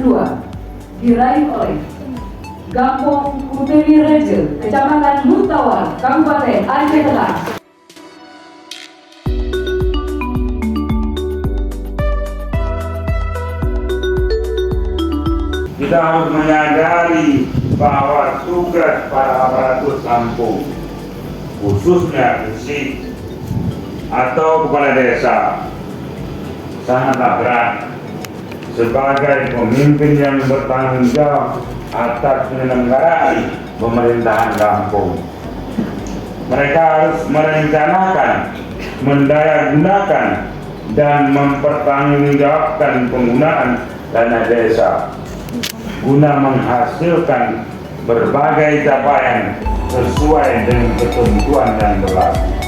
kedua diraih oleh Gampong Kuteri Rejo, Kecamatan Mutawar, Kabupaten Aceh Tengah. Kita harus menyadari bahwa tugas para aparatur kampung, khususnya Gesik atau kepala desa, sangatlah berat sebagai pemimpin yang bertanggung jawab atas penyelenggaraan pemerintahan kampung. Mereka harus merencanakan, mendayagunakan, dan mempertanggungjawabkan penggunaan dana desa guna menghasilkan berbagai capaian sesuai dengan ketentuan yang berlaku.